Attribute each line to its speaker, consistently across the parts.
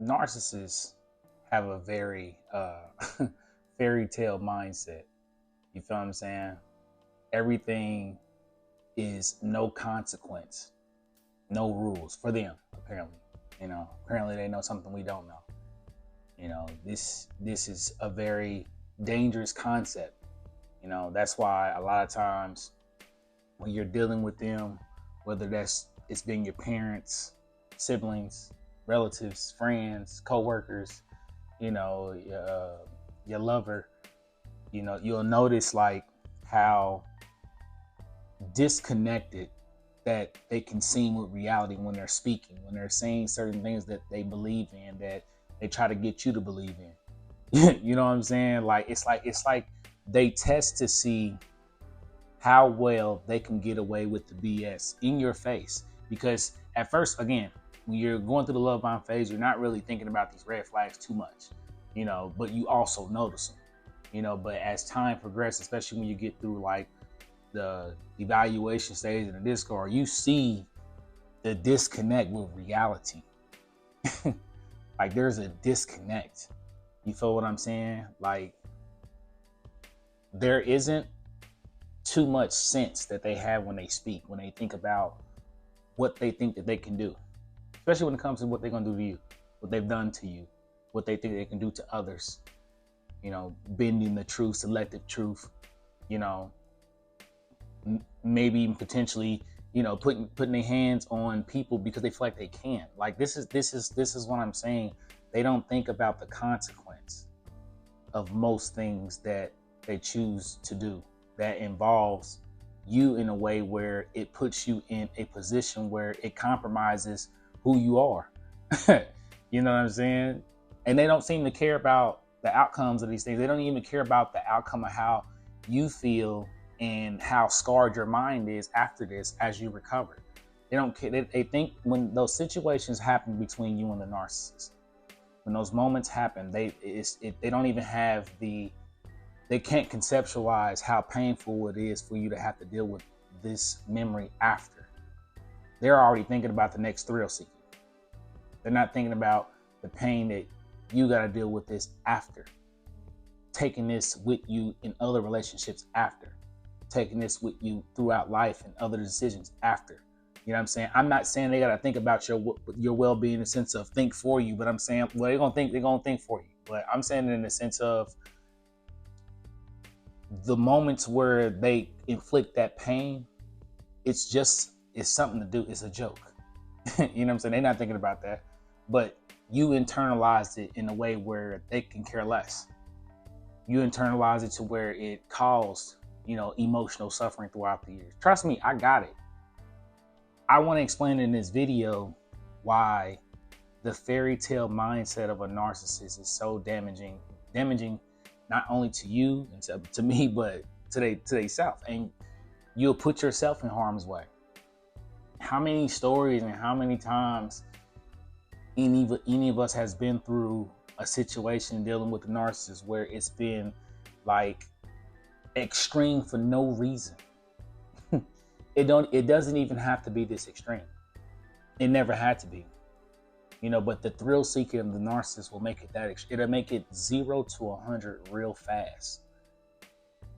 Speaker 1: Narcissists have a very fairy tale mindset. You feel what I'm saying? Everything is no consequence, no rules for them, apparently. Apparently they know something we don't know. This is a very dangerous concept. That's why a lot of times when you're dealing with them, whether it's been your parents, siblings, relatives, friends, co-workers, your lover, you'll notice like how disconnected that they can seem with reality when they're speaking, when they're saying certain things that they believe in, that they try to get you to believe in. You know what I'm saying? Like they test to see how well they can get away with the BS in your face. Because at first, again, when you're going through the love bomb phase, you're not really thinking about these red flags too much, but you also notice them, but as time progresses, especially when you get through like the evaluation stage in the Discord, you see the disconnect with reality. Like there's a disconnect. You feel what I'm saying? Like there isn't too much sense that they have when they speak, when they think about what they think that they can do, especially when it comes to what they're going to do to you, what they've done to you, what they think they can do to others, bending the truth, selective truth, maybe even potentially, putting their hands on people because they feel like they can. Like this is what I'm saying. They don't think about the consequence of most things that they choose to do that involves you in a way where it puts you in a position where it compromises who you are. You know what I'm saying? And they don't seem to care about the outcomes of these things. They don't even care about the outcome of how you feel and how scarred your mind is after this as you recover. They don't care. They think when those situations happen between you and the narcissist, when those moments happen, they don't even have they can't conceptualize how painful it is for you to have to deal with this memory after. They're already thinking about the next thrill seeking. They're not thinking about the pain that you got to deal with this after. Taking this with you in other relationships after. Taking this with you throughout life and other decisions after. You know what I'm saying? I'm not saying they got to think about your well-being in the sense of think for you, but I'm saying, well, they're going to think for you. But I'm saying it in the sense of the moments where they inflict that pain, it's something to do. It's a joke. You know what I'm saying? They're not thinking about that, but you internalized it in a way where they can care less. You internalize it to where it caused, emotional suffering throughout the years. Trust me, I got it. I want to explain in this video why the fairy tale mindset of a narcissist is so damaging not only to you and to me, but to they self, and you'll put yourself in harm's way. How many stories and how many times any of us has been through a situation dealing with a narcissist where it's been like extreme for no reason. It doesn't even have to be this extreme. It never had to be. But the thrill seeking of the narcissist will make it it'll make it 0 to 100 real fast.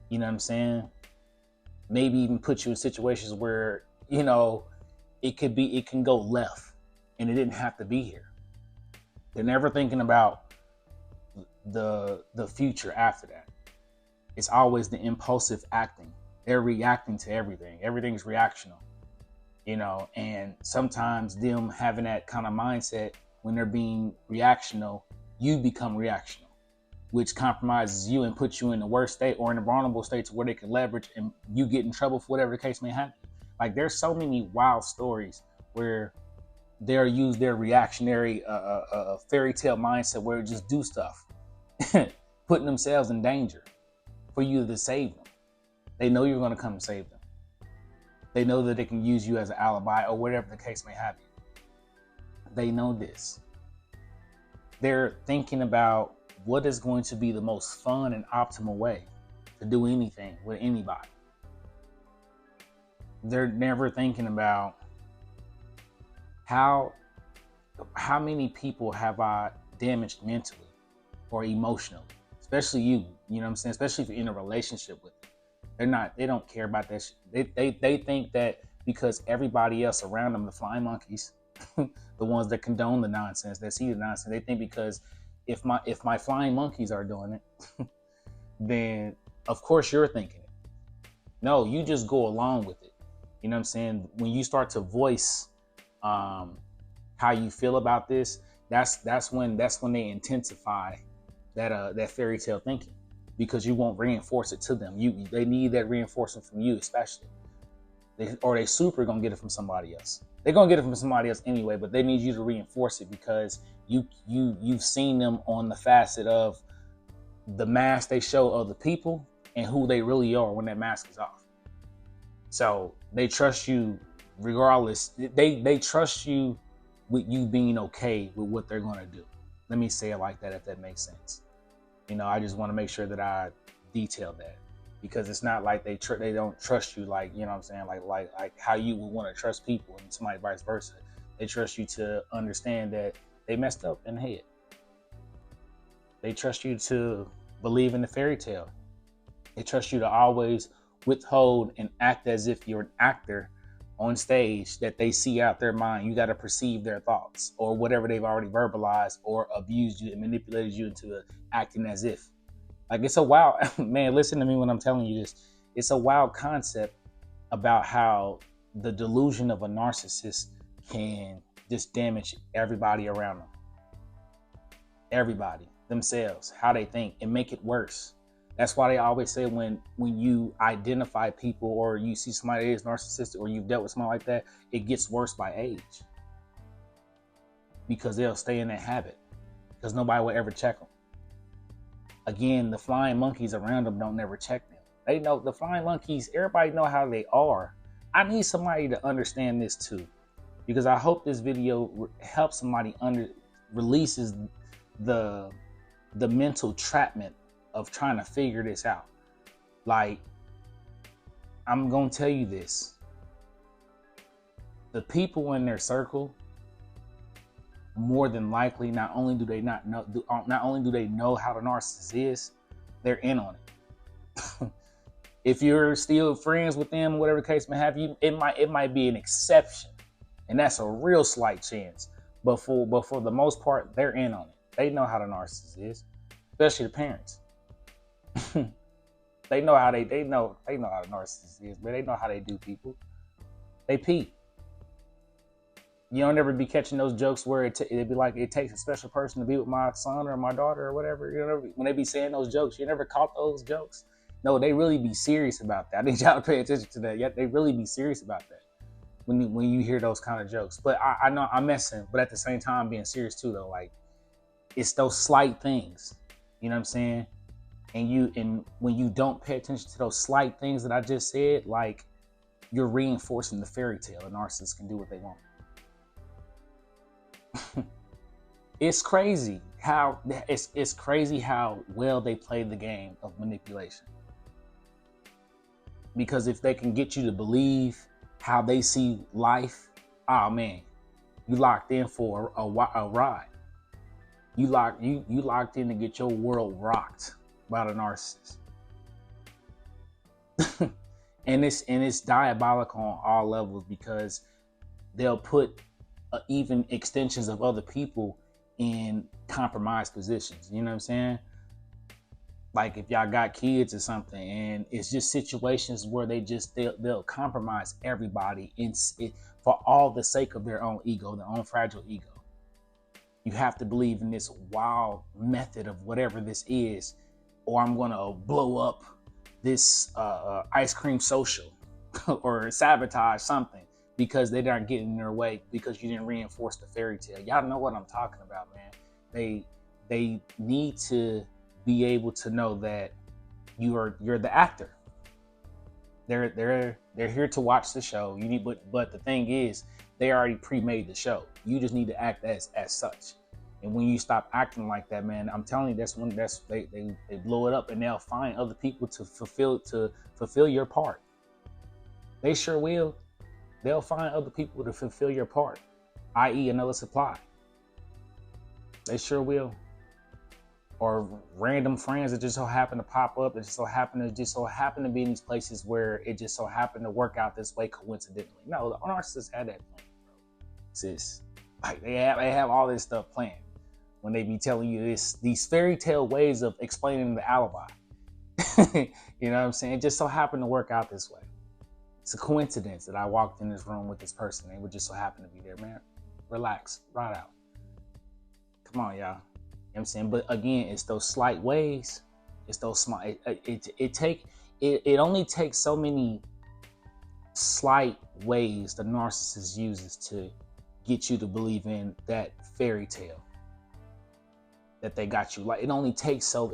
Speaker 1: You know what I'm saying? Maybe even put you in situations where, it can go left and it didn't have to be here. They're never thinking about the future after that. It's always the impulsive acting. They're reacting to everything. Everything's reactional. And sometimes them having that kind of mindset, when they're being reactional, you become reactional, which compromises you and puts you in the worst state or in a vulnerable state to where they can leverage and you get in trouble for whatever the case may happen. Like there's so many wild stories where they'll use their reactionary fairy tale mindset where they just do stuff, putting themselves in danger for you to save them. They know you're going to come and save them. They know that they can use you as an alibi or whatever the case may have you. They know this. They're thinking about what is going to be the most fun and optimal way to do anything with anybody. They're never thinking about how How many people have I damaged mentally or emotionally? Especially you. You know what I'm saying? Especially if you're in a relationship with them. They don't care about that shit. They think that because everybody else around them, the flying monkeys, the ones that condone the nonsense, that see the nonsense, they think because if my flying monkeys are doing it, then of course you're thinking it. No, you just go along with it. You know what I'm saying? When you start to voice how you feel about this, that's when they intensify that fairy tale thinking, because you won't reinforce it to them. They need that reinforcement from you, especially. They super gonna get it from somebody else. They're gonna get it from somebody else anyway, but they need you to reinforce it because you've seen them on the facet of the mask they show other people and who they really are when that mask is off. So they trust you regardless. They trust you with you being okay with what they're gonna do. Let me say it like that, if that makes sense. I just want to make sure that I detail that, because it's not like they don't trust you, like, what I'm saying, like how you would want to trust people, and somebody vice versa. They trust you to understand that they messed up in the head. They trust you to believe in the fairy tale. They trust you to always withhold and act as if you're an actor on stage that they see out their mind. You got to perceive their thoughts or whatever they've already verbalized or abused you and manipulated you into acting as if. Like, it's a wild, man, listen to me when I'm telling you this. It's a wild concept about how the delusion of a narcissist can just damage everybody around them. Everybody, themselves, how they think, and make it worse. That's why they always say when you identify people or you see somebody that is narcissistic or you've dealt with somebody like that, it gets worse by age. Because they'll stay in that habit. Because nobody will ever check them. Again, the flying monkeys around them don't never check them. They know the flying monkeys, everybody know how they are. I need somebody to understand this too. Because I hope this video helps somebody releases the mental trapment of trying to figure this out. Like, I'm gonna tell you this. The people in their circle, more than likely, not only do they know how the narcissist is, they're in on it. If you're still friends with them, whatever the case may have, it might be an exception, and that's a real slight chance. But for the most part, they're in on it. They know how the narcissist is, especially the parents. They know how the narcissist is, but they know how they do people. They peep. You don't ever be catching those jokes where it'd be like, it takes a special person to be with my son or my daughter or whatever. When they be saying those jokes, you never caught those jokes. No, they really be serious about that. I need y'all to pay attention to that. Yeah, they really be serious about that when you hear those kind of jokes. But I know I'm messing, but at the same time being serious too, though. Like, it's those slight things. You know what I'm saying? And when you don't pay attention to those slight things that I just said, like, you're reinforcing the fairy tale. A narcissist can do what they want. It's crazy how well they play the game of manipulation. Because if they can get you to believe how they see life, oh man, you locked in for a ride. You locked in to get your world rocked by the narcissist. and it's diabolical on all levels, because they'll put even extensions of other people in compromised positions. You know what I'm saying? Like, if y'all got kids or something, and it's just situations where they'll compromise everybody for all the sake of their own ego, their own fragile ego. You have to believe in this wild method of whatever this is, or I'm gonna blow up this ice cream social or sabotage something, because they aren't getting in their way, because you didn't reinforce the fairy tale. Y'all know what I'm talking about, man. They need to be able to know that you're the actor. They're here to watch the show. But the thing is, they already pre-made the show. You just need to act as such. And when you stop acting like that, man, I'm telling you, that's when they blow it up, and they'll find other people to fulfill your part. They sure will. They'll find other people to fulfill your part, i.e. another supply. They sure will. Or random friends that just so happen to pop up, that just so happen to be in these places where it just so happened to work out this way coincidentally. No, the narcissists had that plan, bro. Sis. Like they have all this stuff planned when they be telling you these fairy tale ways of explaining the alibi. You know what I'm saying? It just so happened to work out this way. It's a coincidence that I walked in this room with this person. They would just so happen to be there, man. Relax, ride out. Come on, y'all. You know what I'm saying? But again, it's those slight ways. It's those small. It only takes so many slight ways the narcissist uses to get you to believe in that fairy tale that they got you. Like it only takes so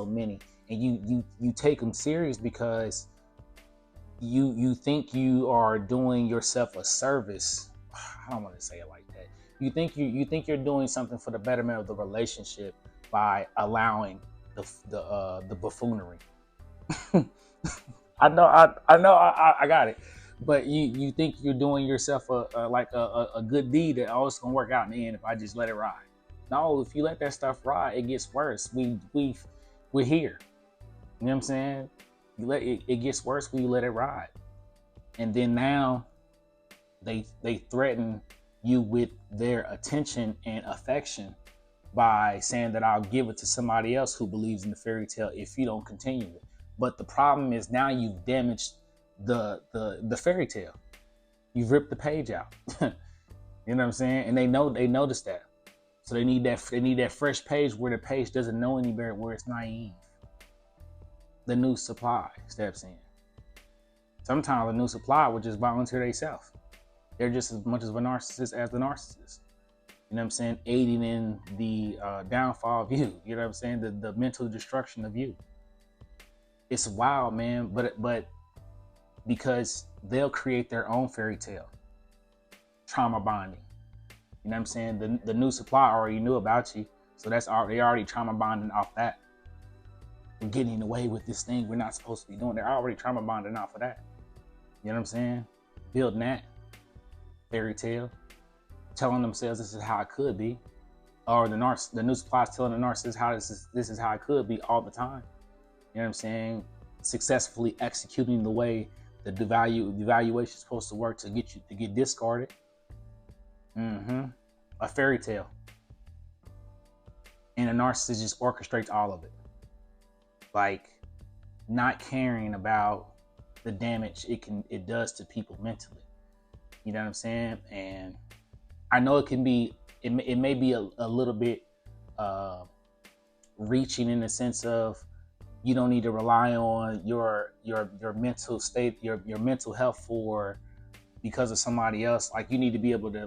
Speaker 1: many, and you take them serious because you think you are doing yourself a service. I don't want to say it like that. You think you're doing something for the betterment of the relationship by allowing the buffoonery. I got it. But you think you're doing yourself a good deed that it's gonna work out in the end if I just let it ride. No, if you let that stuff ride, it gets worse. We're here. You know what I'm saying? It gets worse when you let it ride. And then now they threaten you with their attention and affection by saying that I'll give it to somebody else who believes in the fairy tale if you don't continue it. But the problem is now you've damaged the fairy tale. You've ripped the page out. You know what I'm saying? And they notice that. So they need that fresh page where the page doesn't know any better, where it's naive. The new supply steps in. Sometimes the new supply would just volunteer themselves. They're just as much of a narcissist as the narcissist. You know what I'm saying? Aiding in the downfall of you. You know what I'm saying? The mental destruction of you. It's wild, man. But because they'll create their own fairy tale. Trauma bonding. You know what I'm saying? The new supply already knew about you. So they already trauma bonding off that. We're getting away with this thing we're not supposed to be doing. They're already trauma bonding off of that. You know what I'm saying? Building that fairy tale, telling themselves this is how it could be, or the new supply is telling the narcissist how this is how it could be all the time. You know what I'm saying? Successfully executing the way the devaluation is supposed to work to get discarded. A fairy tale, and a narcissist just orchestrates all of it. Like not caring about the damage it does to people mentally. You know what I'm saying? And I know it may be a little bit reaching in the sense of you don't need to rely on your mental state, your mental health because of somebody else. Like you need to be able to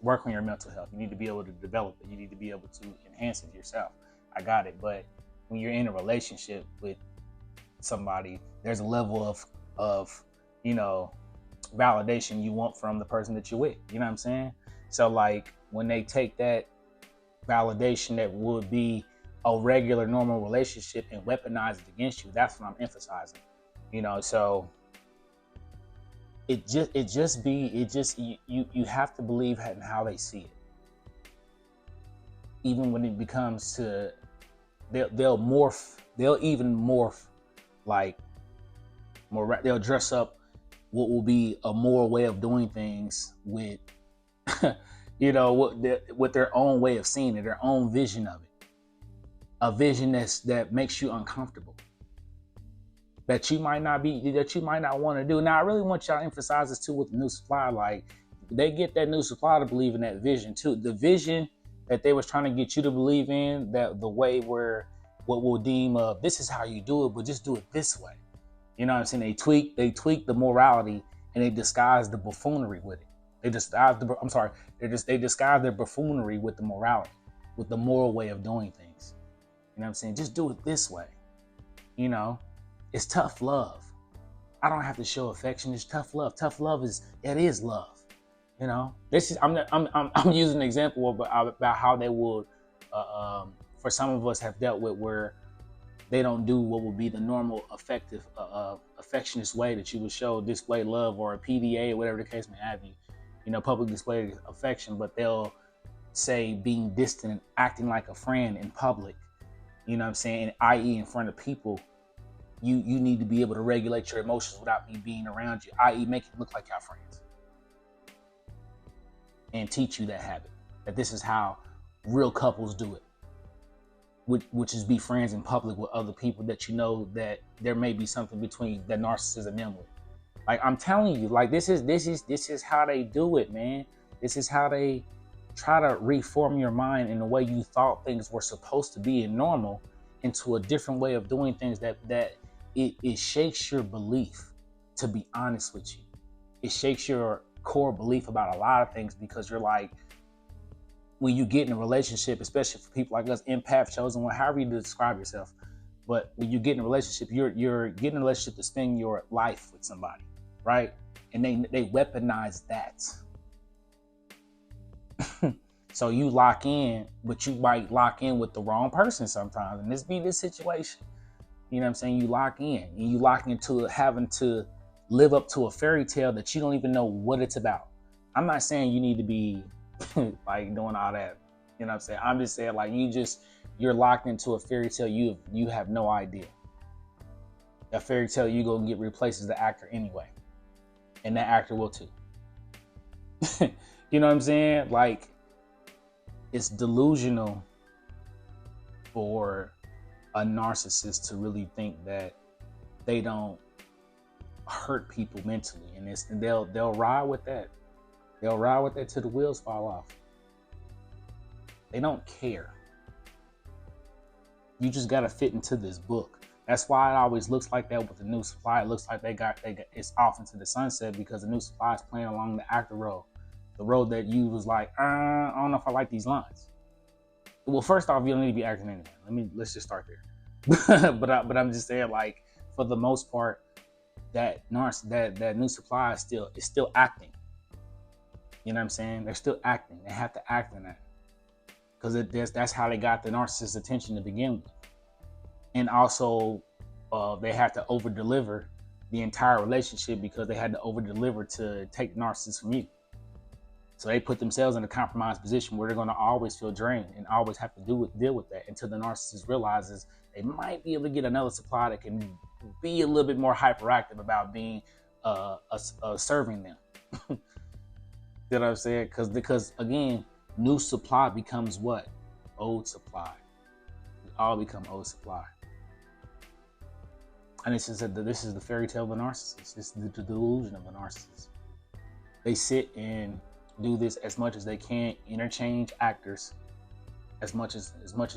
Speaker 1: work on your mental health. You need to be able to develop it. You need to be able to enhance it yourself. I got it. But when you're in a relationship with somebody, there's a level of validation you want from the person that you're with. You know what I'm saying? So like when they take that validation that would be a regular normal relationship and weaponize it against you, that's what I'm emphasizing. So you have to believe in how they see it. Even when it becomes to they'll even morph like more. They'll dress up what will be a moral way of doing things with with their own way of seeing it, their own vision of it, a vision that makes you uncomfortable, that you might not want to do. Now I really want y'all to emphasize this too with the new supply. Like they get that new supply to believe in that vision too, the vision that they was trying to get you to believe in, that the way where what we'll deem this is how you do it, but just do it this way. You know what I'm saying? They tweak the morality and they disguise the buffoonery with it. They disguise their buffoonery with the morality, with the moral way of doing things. You know what I'm saying? Just do it this way. It's tough love. I don't have to show affection. It's tough love. Tough love is love. This is I'm using an example about how they would for some of us have dealt with where they don't do what would be the normal affectionate way that you would display love, or a PDA, or whatever the case may have you. public display of affection, but they'll say being distant and acting like a friend in public, you know what I'm saying, i.e. in front of people, you need to be able to regulate your emotions without me being around you, i.e. make it look like y'all friends, and teach you that habit, that this is how real couples do it, which is be friends in public with other people that you know that there may be something between the narcissist and them with. Like, I'm telling you, like, this is how they do it, man. This is how they try to reform your mind in the way you thought things were supposed to be and normal into a different way of doing things that it shakes your belief, to be honest with you. It shakes your core belief about a lot of things, because you're like, when you get in a relationship, especially for people like us, empath, chosen, however you describe yourself, but when you get in a relationship, you're getting in a relationship to spend your life with somebody, right? And they weaponize that. So you lock in, but you might lock in with the wrong person sometimes. And this be this situation. You know what I'm saying? You lock in, and you lock into having to live up to a fairy tale that you don't even know what it's about. I'm not saying you need to be like doing all that. You know what I'm saying? I'm just saying, like, you're locked into a fairy tale. You have no idea. That fairy tale you gonna get replaced as the actor anyway. And that actor will too. You know what I'm saying? Like, it's delusional for a narcissist to really think that they don't hurt people mentally, and they'll ride with that. They'll ride with that till the wheels fall off. They don't care. You just gotta fit into this book. That's why it always looks like that with the new supply. It looks like they got it's off into the sunset, because the new supply is playing along the actor road. The road that you was like, I don't know if I like these lines. Well, first off, you don't need to be acting anyway. Let's just start there. but I'm just saying, like, for the most part, that new supply is still acting. You know what I'm saying? They're still acting. They have to act in that, because that's how they got the narcissist's attention to begin with. And also, they have to over deliver the entire relationship, because they had to over deliver to take the narcissist from you. So they put themselves in a compromised position where they're going to always feel drained and always have to deal with that, until the narcissist realizes they might be able to get another supply that can be a little bit more hyperactive about being serving them. You know what I'm saying? Because again, new supply becomes what? Old supply. We all become old supply. And this is the fairy tale of the narcissist. This is the delusion of the narcissist. They sit and do this as much as they can, interchange actors as much as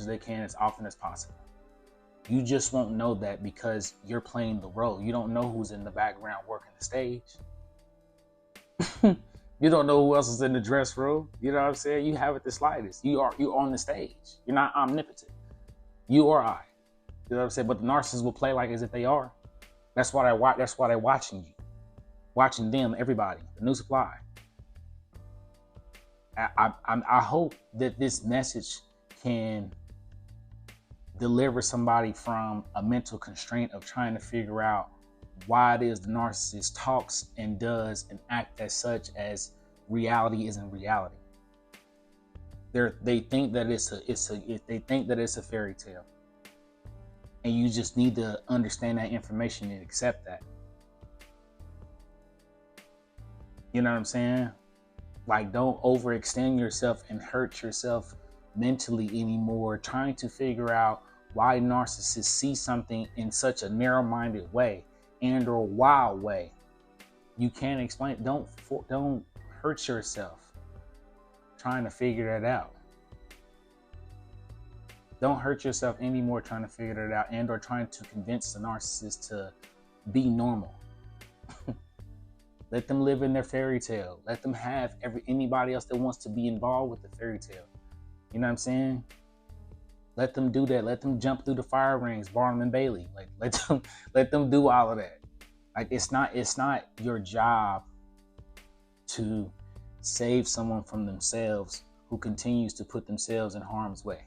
Speaker 1: they can, as often as possible. You just won't know that because you're playing the role. You don't know who's in the background working the stage. You don't know who else is in the dress room. You know what I'm saying? You haven't the slightest. You're on the stage. You're not omnipotent. You or I. You know what I'm saying? But the narcissists will play like as if they are. That's why they're watching you, watching them. Everybody, the new supply. I hope that this message can deliver somebody from a mental constraint of trying to figure out why it is the narcissist talks and does and act as such as reality isn't reality. They think that it's a fairy tale, and you just need to understand that information and accept that. You know what I'm saying? Like, don't overextend yourself and hurt yourself mentally anymore, trying to figure out why narcissists see something in such a narrow-minded way and or wild way. You can't explain it. Don't hurt yourself trying to figure that out. Don't hurt yourself anymore trying to figure it out and or trying to convince the narcissist to be normal. Let them live in their fairy tale. Let them have anybody else that wants to be involved with the fairy tale. You know what I'm saying? Let them do that. Let them jump through the fire rings, Barnum and Bailey. Like, let them do all of that. Like, it's not your job to save someone from themselves who continues to put themselves in harm's way.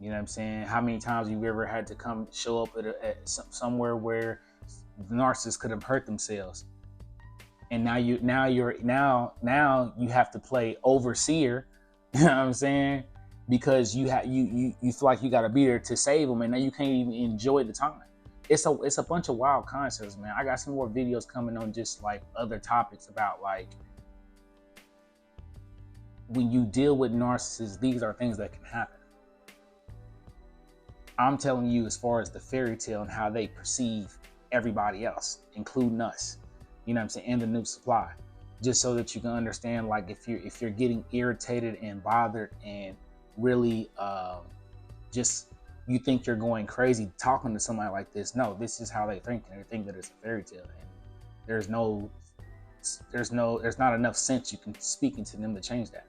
Speaker 1: You know what I'm saying? How many times have you ever had to show up at somewhere where the narcissist could have hurt themselves? and now you have to play overseer. You know what I'm saying? Because you feel like you got to be there to save them, and now you can't even enjoy the time. It's a bunch of wild concepts, man. I got some more videos coming on just like other topics about like when you deal with narcissists, these are things that can happen. I'm telling you as far as the fairy tale and how they perceive everybody else, including us, you know what I'm saying, and the new supply, just so that you can understand, like, if you're getting irritated and bothered and really just you think you're going crazy talking to somebody like this. No, this is how they think, and they think that it's a fairy tale, and there's not enough sense you can speak into them to change that.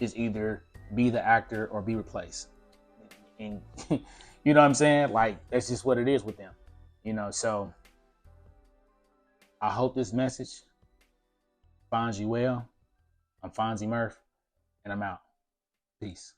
Speaker 1: It's either be the actor or be replaced. And you know what I'm saying? Like, that's just what it is with them. So I hope this message finds you well. I'm Fonzie Murph, and I'm out. Peace.